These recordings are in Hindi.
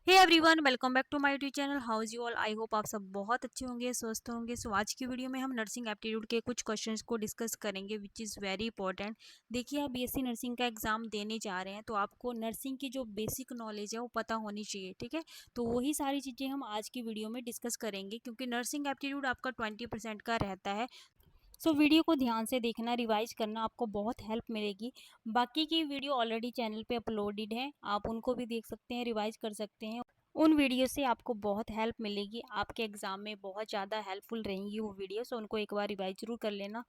Hey everyone, welcome back to my YouTube channel. How is you all? I hope आप सब बहुत अच्छे होंगे, स्वस्थ होंगे। सो आज की वीडियो में हम नर्सिंग एप्टीट्यूड के कुछ क्वेश्चंस को डिस्कस करेंगे विच इज़ वेरी इंपॉर्टेंट। देखिए, आप बीएससी नर्सिंग का एग्जाम देने जा रहे हैं तो आपको नर्सिंग की जो बेसिक नॉलेज है वो पता होनी चाहिए, ठीक है। तो वही सारी चीज़ें हम आज की वीडियो में डिस्कस करेंगे क्योंकि नर्सिंग एप्टीट्यूड आपका 20% का रहता है। सो वीडियो को ध्यान से देखना, रिवाइज करना, आपको बहुत हेल्प मिलेगी। बाकी की वीडियो ऑलरेडी चैनल पे अपलोडेड है, आप उनको भी देख सकते हैं, रिवाइज कर सकते हैं। उन वीडियो से आपको बहुत हेल्प मिलेगी, आपके एग्जाम में बहुत ज़्यादा हेल्पफुल रहेंगी वो वीडियो। सो उनको एक बार रिवाइज जरूर कर लेना।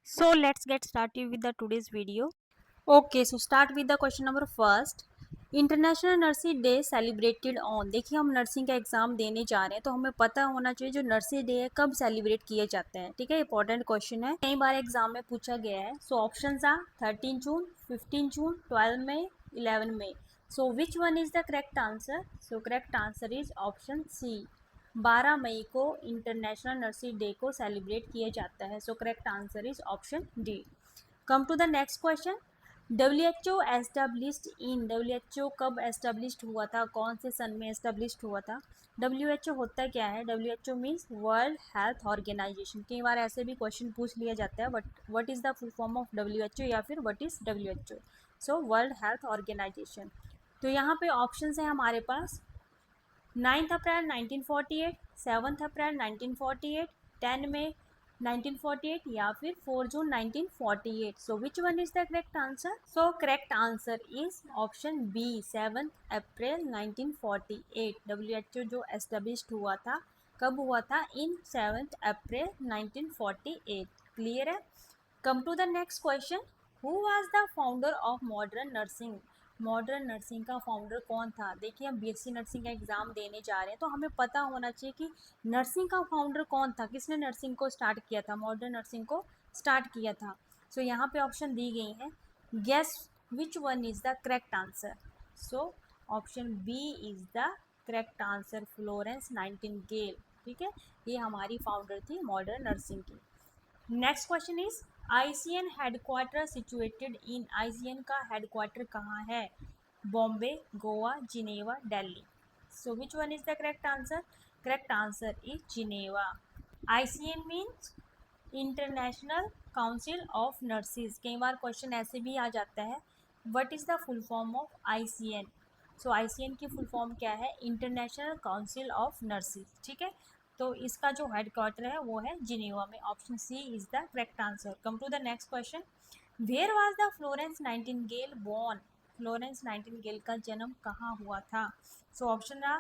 So let's get started with the today's video. Okay, so start with the question number first. International nursing day celebrated on. देखिए, हम नर्सिंग का एग्जाम देने जा रहे हैं तो हमें पता होना चाहिए जो नर्सिंग डे है कब सेलिब्रेट किए जाते हैं, ठीक है। इंपॉर्टेंट क्वेश्चन है, कई बार एग्जाम में पूछा गया है। So options are 13 June, 15 June, 12 May, 11 May. So which one is the correct answer? So correct answer is option C. 12 मई को इंटरनेशनल नर्सिंग डे को सेलिब्रेट किया जाता है। So correct answer is option D. Come to the next question. WHO established in. WHO कब एस्टेब्लिश्ड हुआ था, कौन से सन में एस्टेब्लिश्ड हुआ था? WHO होता क्या है? WHO means world health organisation. कई बार ऐसे भी क्वेश्चन पूछ लिया जाता है, what is the full form of WHO या फिर what is WHO। So world health organisation. तो यहाँ पे ऑप्शन है हमारे पास 9 अप्रैल 1948, 7 अप्रैल 1948, 10 मई 1948 या फिर 4 June 1948। So which one is the correct answer? So correct answer is option B, 7 April 1948। WHO जो एस्टेब्लिश्ड हुआ था, कब हुआ था? इन 7 अप्रैल 1948। क्लियर है? Come to the next question. Who was the founder of modern nursing? Modern nursing का फाउंडर कौन था? देखिए, हम बीएससी नर्सिंग का एग्जाम देने जा रहे हैं तो हमें पता होना चाहिए कि नर्सिंग का फाउंडर कौन था, किसने नर्सिंग को स्टार्ट किया था, मॉडर्न नर्सिंग को स्टार्ट किया था। सो यहाँ पे ऑप्शन दी गई हैं। Guess which one is the correct answer? So option B is the correct answer, Florence Nightingale. ठीक है, ये हमारी फाउंडर थी मॉडर्न नर्सिंग की। Next question is ICN headquarter situated in. ICN का हेडक्वार्टर कहाँ है? Bombay, Goa, Geneva, Delhi. So which one is the correct answer? Correct answer is Geneva. ICN means international council of nurses. कई बार क्वेश्चन ऐसे भी आ जाता है, what is the full form of ICN? So ICN की फुल फॉर्म क्या है? International council of nurses. ठीक है, तो इसका जो हेडक्वार्टर है वो है जिनेवा में। Option C is the correct answer. Come to the next question. Where was the Florence Nightingale born? Florence Nightingale का जन्म कहाँ हुआ था? So option are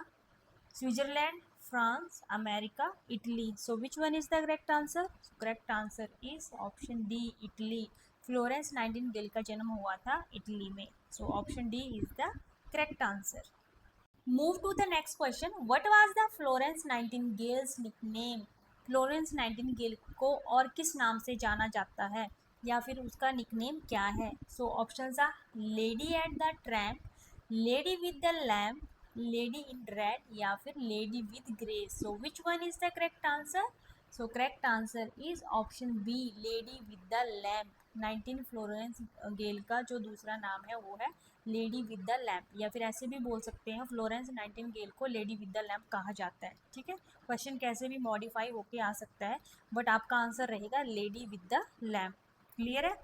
Switzerland, France, America, Italy. So which one is the correct answer? Correct answer is option D, Italy. Florence Nightingale का जन्म हुआ था इटली में। So option D is the correct answer. Move to the next question. What was the Florence nightingales nickname? Florence Nightingale को और किस नाम से जाना जाता है या फिर उसका निकनेम क्या है? So options are lady at the tramp, lady with the lamp, lady in red या फिर lady with grace. So which one is the correct answer? So correct answer is option B, lady with the lamp. 19 Florence गेल का जो दूसरा नाम है वो है लेडी विद द लैम्प, या फिर ऐसे भी बोल सकते हैं फ्लोरेंस नाइटिंगेल को लेडी विद द लैम्प कहा जाता है। ठीक है, क्वेश्चन कैसे भी मॉडिफाई होके आ सकता है, बट आपका आंसर रहेगा lady with the lamp. Clear है?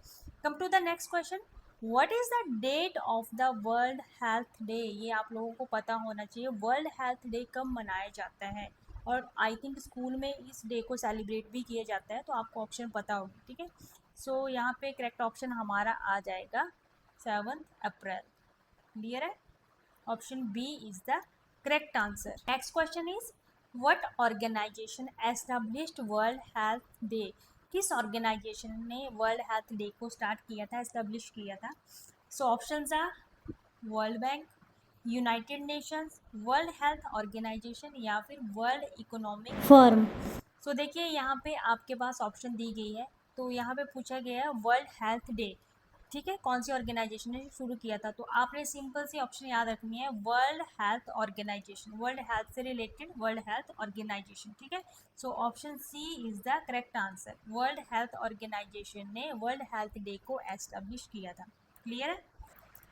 Come to the next question. What is the date of the world health day? ये आप लोगों को पता होना चाहिए, वर्ल्ड हेल्थ डे कब मनाया जाता है। और आई थिंक स्कूल में इस डे को सेलिब्रेट भी किया जाता है, तो आपको ऑप्शन पता होगी। ठीक है, सो यहाँ पे करेक्ट ऑप्शन हमारा आ जाएगा 7 अप्रैल। क्लियर है? Option B is the correct answer. Next question is what organisation established world health day? किस ऑर्गेनाइजेशन ने वर्ल्ड हेल्थ डे को स्टार्ट किया था, एस्टेब्लिश किया था? So options are world bank, united nations, world health organisation या फिर वर्ल्ड इकोनॉमिक फोरम। सो देखिए, यहाँ पे आपके पास ऑप्शन दी गई है, तो यहाँ पे पूछा गया है वर्ल्ड हेल्थ डे, ठीक है, कौन सी ऑर्गेनाइजेशन ने शुरू किया था? तो आपने सिंपल सी ऑप्शन याद रखनी है, world health organisation, world health से रिलेटेड वर्ल्ड हेल्थ ऑर्गेनाइजेशन। ठीक है, so option C is the correct answer. World health organisation ने वर्ल्ड हेल्थ डे को एस्टेब्लिश किया था। क्लियर है?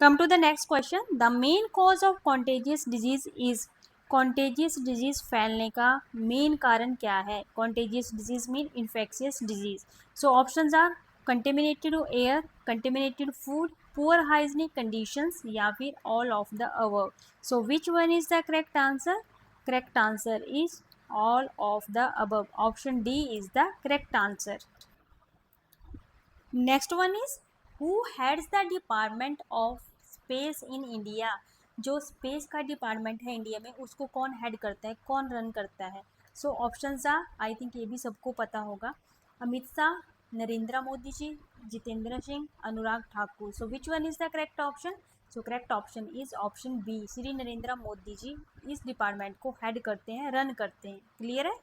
Come to the next question. The main cause of contagious disease is. Contagious disease फैलने का मेन कारण क्या है? Contagious disease mean infectious disease. So options are contaminated air, contaminated food, poor hygienic conditions या फिर all of the above. So which one is the correct answer? Correct answer is all of the above. Option D is the correct answer. Next one is who heads the department of space in India. जो स्पेस का डिपार्टमेंट है इंडिया में उसको कौन हेड करता है, कौन रन करता है? So options are, I think ये भी सबको पता होगा, Amit Shah, Narendra Modi ji, Jitendra Singh, Anurag Thakur. So which one is the correct option? So correct option is option B. Shri Narendra Modi ji इस डिपार्टमेंट को हेड करते हैं, रन करते हैं. क्लियर है?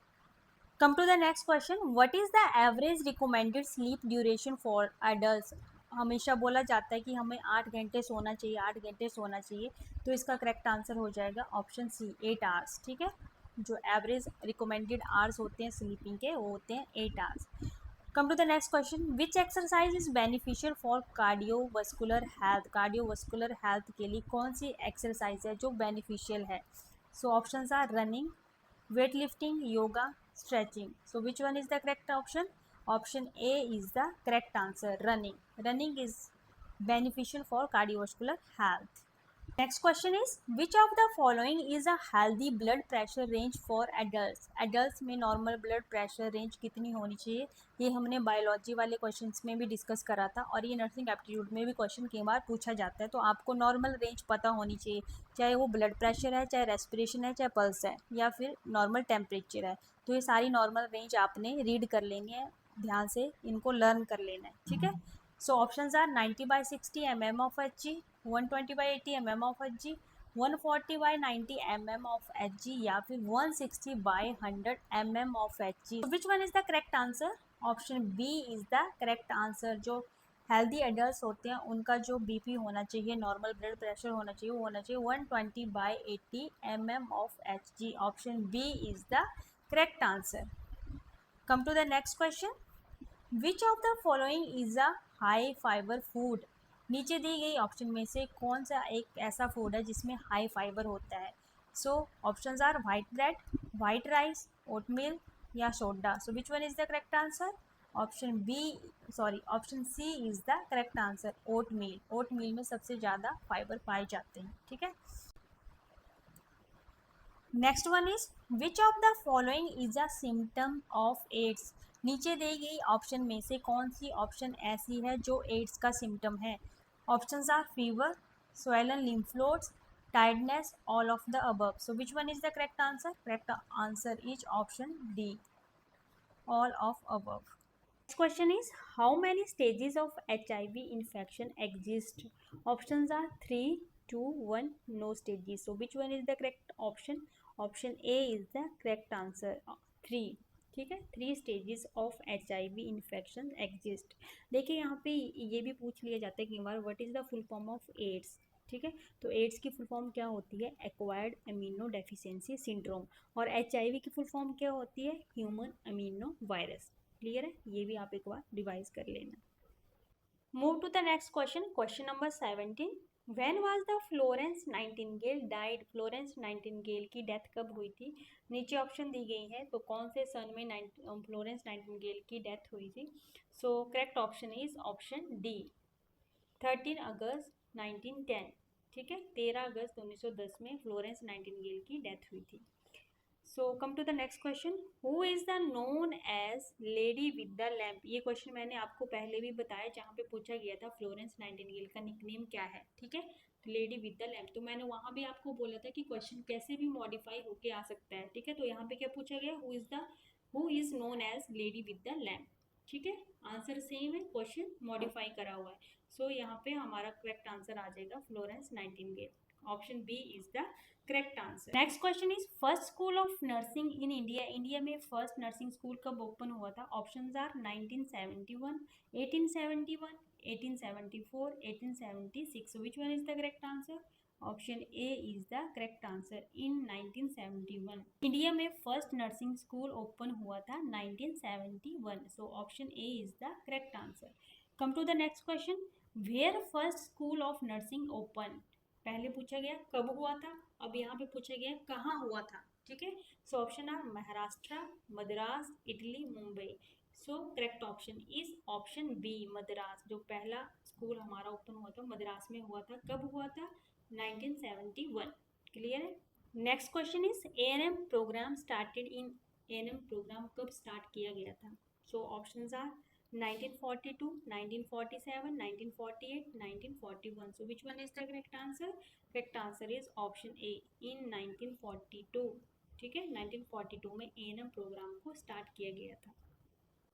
Come to the next question. What is the average recommended sleep duration for adults? हमेशा बोला जाता है कि हमें 8 घंटे सोना चाहिए, 8 घंटे सोना चाहिए. तो इसका करेक्ट आंसर हो जाएगा ऑप्शन सी, 8 आवर्स. ठीक है, जो एवरेज रिकमेंडेड आवर्स होते हैं स्लीपिंग के वो होते हैं 8 hours. Come to the next question. Which exercise is beneficial for cardiovascular health? Cardiovascular health के लिए कौन सी एक्सरसाइज है जो बेनिफिशियल है? So options are running, weight lifting, yoga, stretching. So which one is the correct option? Option A is the correct answer. Running. Running is beneficial for cardiovascular health. Next question is which of the following is a healthy blood pressure range for adults? Adults में नॉर्मल ब्लड प्रेशर रेंज कितनी होनी चाहिए? ये हमने बायोलॉजी वाले क्वेश्चंस में भी डिस्कस करा था और ये नर्सिंग एप्टीट्यूड में भी क्वेश्चन कई बार पूछा जाता है. तो आपको नॉर्मल रेंज पता होनी चाहिए, चाहे वो ब्लड प्रेशर है, चाहे रेस्पिरेशन है, चाहे पल्स है या फिर नॉर्मल टेम्परेचर है. तो ये सारी नॉर्मल रेंज आपने रीड कर लेनी है, ध्यान से इनको लर्न कर लेना है. ठीक है. So options are 90/60 mm of Hg, 120/80 mm of Hg, 140/90 mm of Hg या फिर 160/100 mm of Hg. So which one is the correct answer? Option B is the correct answer. जो हेल्दी एडल्ट होते हैं उनका जो बीपी होना चाहिए, नॉर्मल ब्लड प्रेशर होना चाहिए, वो होना चाहिए 120/80 mm of Hg. Option B is the correct answer. Come to the next question. Which of the following is a high fibre food? नीचे दी गई ऑप्शन में से कौन सा एक ऐसा फूड है जिसमें हाई फाइबर होता है? So options are white bread, white rice, oatmeal या soda. So which one is the correct answer? Option B, sorry option C is the correct answer, oatmeal. Oatmeal में सबसे ज़्यादा फाइबर पाए जाते हैं. ठीक है. Next one is which of the following is a symptom of AIDS? नीचे दी गई ऑप्शन में से कौन सी ऑप्शन ऐसी है जो एड्स का सिम्टम है? Options are fever, swollen lymph nodes, tiredness, all of the above. So which one is the correct answer? Correct answer is option D, all of above. Next question is how many stages of HIV infection exist? Options are 3, 2, 1, no stages. So which one is the correct option? Option A is the correct answer, 3. ठीक है, 3 stages of HIV infection exist. देखिए यहाँ पे ये भी पूछ लिया जाता है कि बार what is the full form of AIDS. ठीक है, तो एड्स की फुल फॉर्म क्या होती है? Acquired amino deficiency syndrome. और HIV की फुल फॉर्म क्या होती है? Human amino virus. क्लियर है, ये भी आप एक बार रिवाइज कर लेना. Move to the next question. Question number 17. When was the Florence Nightingale died? Florence Nightingale की डेथ कब हुई थी? नीचे ऑप्शन दी गई है, तो कौन से सन में फ्लोरेंस नाइटिंगेल की डेथ हुई थी? सो correct option is option D, 13 अगस्त 1910. ठीक है, 13 अगस्त 1910 में फ्लोरेंस नाइटिंगेल की डेथ हुई थी. So come to the next question. Who is the known as lady with the lamp? ये क्वेश्चन मैंने आपको पहले भी बताया, जहाँ पे पूछा गया था फ्लोरेंस नाइटिंगेल का निकनेम क्या है. ठीक है, तो लेडी विद द लैम्प. तो मैंने वहाँ भी आपको बोला था कि क्वेश्चन कैसे भी मॉडिफाई होके आ सकता है. ठीक है, तो यहाँ पे क्या पूछा गया? Who is known as lady with the lamp. ठीक है, आंसर सेम है, क्वेश्चन मॉडिफाई करा हुआ है. सो यहाँ पे हमारा करेक्ट आंसर आ जाएगा Florence Nightingale. Option B is the correct answer. Next question is first school of nursing in India. India में फर्स्ट नर्सिंग स्कूल कब ओपन हुआ था? Options are 1971, 1871, 1874, 1876. So which one is the correct answer? Option A is the correct answer, in 1971. India में फर्स्ट नर्सिंग स्कूल ओपन हुआ था 1971. So option A is the correct answer. Come to the next question. Where first school of nursing open? पहले पूछा गया कब हुआ था, अब यहाँ पे पूछा गया कहाँ हुआ था। ठीक है, so option are Maharashtra, Madras, Italy, Mumbai. So correct option is option B Madras. जो पहला स्कूल हमारा ओपन हुआ था मद्रास में हुआ था। कब हुआ था? 1971। क्लियर है। Next question is ANM program started in, ANM program कब स्टार्ट किया गया था? So options are 1942, 1947, 1948, 1941. So which one is the correct answer? Correct answer is option A in 1942. ठीक है, 1942 में एएनएम प्रोग्राम को स्टार्ट किया गया था।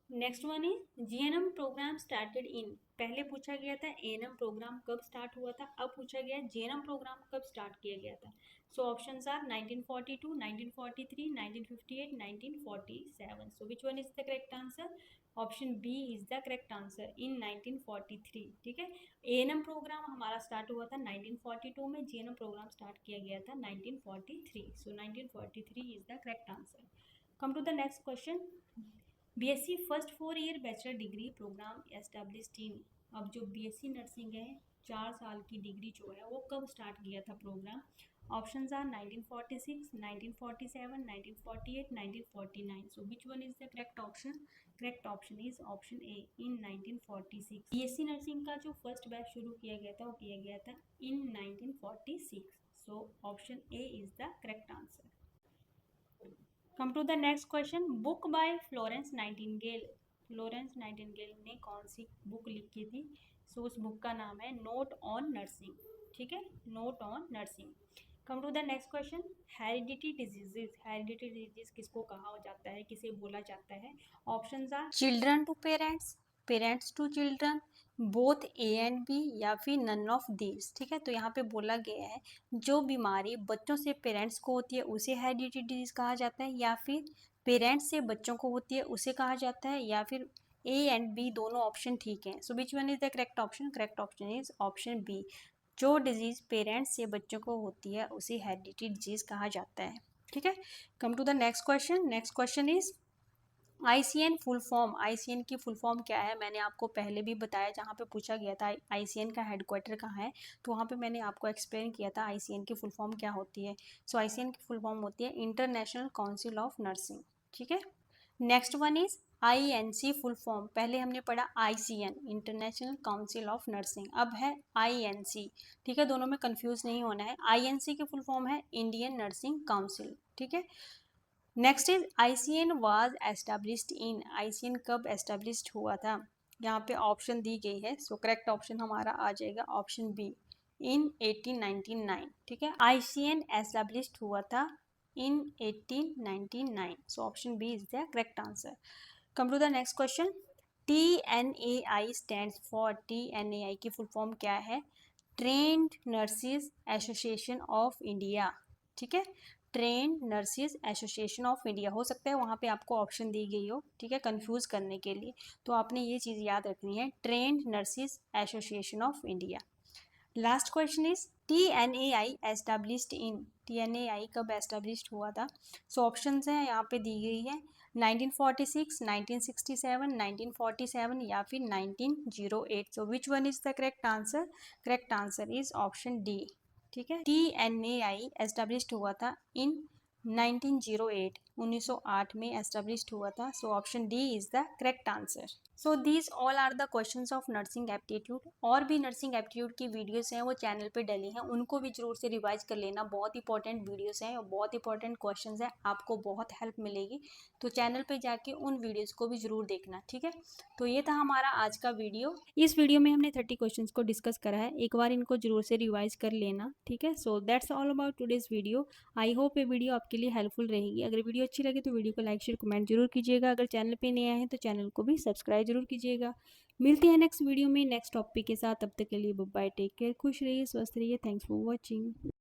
Next one is GNM program started in. पहले पूछा गया था एएनएम प्रोग्राम कब स्टार्ट हुआ था, अब पूछा गया जीएनएम प्रोग्राम कब स्टार्ट किया गया था। So options are 1942, 1943, 1958, 1947. So which one is the correct answer? Option B is the correct answer in 1943। ठीक है, एएनएम प्रोग्राम हमारा स्टार्ट हुआ था 1942 में, जीएनएम प्रोग्राम स्टार्ट किया गया था 1943। So 1943 is the correct answer. Come to the next question. BSc first 4 year bachelor degree program established in. अब जो बीएससी नर्सिंग है 4 साल की डिग्री जो है वो कब स्टार्ट किया था program? Options are 1946, 1947, 1948, 1949. So which one is the correct option? Correct option is option A in 1946। BSc nursing का जो फर्स्ट बैच शुरू किया गया था वो किया गया था in 1946। So option A is the correct answer. Come to the next question. Book by Florence Nightingale. Florence Nightingale ने कौन सी बुक लिखी थी? सो उस बुक का नाम है नोट ऑन नर्सिंग। ठीक है, note on nursing. Come to the next question. Heredity diseases, heredity disease किसको कहा जाता है, किसे बोला जाता है? Options are children to parents, parents to children, both A and B, या फिर नन ऑफ दीज। ठीक है, तो यहाँ पे बोला गया है जो बीमारी बच्चों से पेरेंट्स को होती है उसे हेरिडिटी डिजीज कहा जाता है, या फिर पेरेंट्स से बच्चों को होती है उसे कहा जाता है, या फिर ए एंड बी दोनों ऑप्शन ठीक हैं। So which one is the correct option? Correct option is option B. जो डिजीज पेरेंट्स से बच्चों को होती है उसे हेरिडिटी डिजीज कहा जाता है। ठीक है, come to the next question. Next question is ICN full form. ICN की फुल फॉर्म क्या है? मैंने आपको पहले भी बताया, जहाँ पे पूछा गया था आईसीएन का हेडक्वार्टर कहाँ है, तो वहाँ पे मैंने आपको एक्सप्लेन किया था आईसीएन की फुल फॉर्म क्या होती है। सो आईसीएन की फुल फॉर्म होती है इंटरनेशनल काउंसिल ऑफ नर्सिंग। ठीक है, next one is INC full form. पहले हमने पढ़ा ICN international council of nursing, अब है आईएनसी। ठीक है, दोनों में कंफ्यूज नहीं होना है। आईएनसी की फुल फॉर्म है इंडियन नर्सिंग काउंसिल। ठीक है, next is ICN was established in. ICN कब एस्टेब्लिश्ड हुआ था? यहाँ पे ऑप्शन दी गई है, सो करेक्ट ऑप्शन हमारा आ जाएगा ऑप्शन बी इन 1899। ठीक है, आईसीएन एस्टेब्लिश्ड हुआ था in 1899। So option B is the correct answer. Come to the next question. TNAI stands for, TNAI की फुल फॉर्म क्या है? Trained nurses association of India. ठीक है, train nurses association of India. हो सकता है वहाँ पे आपको ऑप्शन दी गई हो, ठीक है, कंफ्यूज करने के लिए, तो आपने ये चीज़ याद रखनी है, train nurses association of India. Last question is TNAI established in. TNAI कब एस्टेब्लिश्ड हुआ था? सो ऑप्शंस हैं यहाँ पे दी गई है 1946, 1967, 1947 या फिर 1908। So which one is the correct answer? Correct answer is option D. ठीक है, TNAI एस्टेब्लिश्ड हुआ था इन 1908, 1908 में एस्टेब्लिश्ड हुआ था। So option D is the correct answer. So these all are the questions of nursing aptitude. और भी नर्सिंग एप्टीट्यूड की वीडियोस हैं वो चैनल पे डली हैं, उनको भी जरूर से रिवाइज कर लेना। बहुत इंपॉर्टेंट वीडियोस हैं और बहुत इंपॉर्टेंट क्वेश्चंस हैं, आपको बहुत हेल्प मिलेगी। तो चैनल पे जाके उन वीडियोस को भी जरूर देखना। ठीक है, तो ये था हमारा आज का वीडियो। इस वीडियो में हमने 30 क्वेश्चन को डिस्कस करा है, एक बार इनको जरूर से रिवाइज कर लेना। ठीक है, so that's all about today's video. I hope ये वीडियो आपके लिए हेल्पफुल रहेगी। अगर वीडियो अच्छी लगे तो वीडियो को लाइक शेयर कमेंट जरूर कीजिएगा। अगर चैनल पे नए आए हैं तो चैनल को भी सब्सक्राइब जरूर कीजिएगा। मिलते हैं नेक्स्ट वीडियो में नेक्स्ट टॉपिक के साथ, तब तक के लिए बाय, टेक केयर, खुश रहिए, स्वस्थ रहिए। Thanks for watching.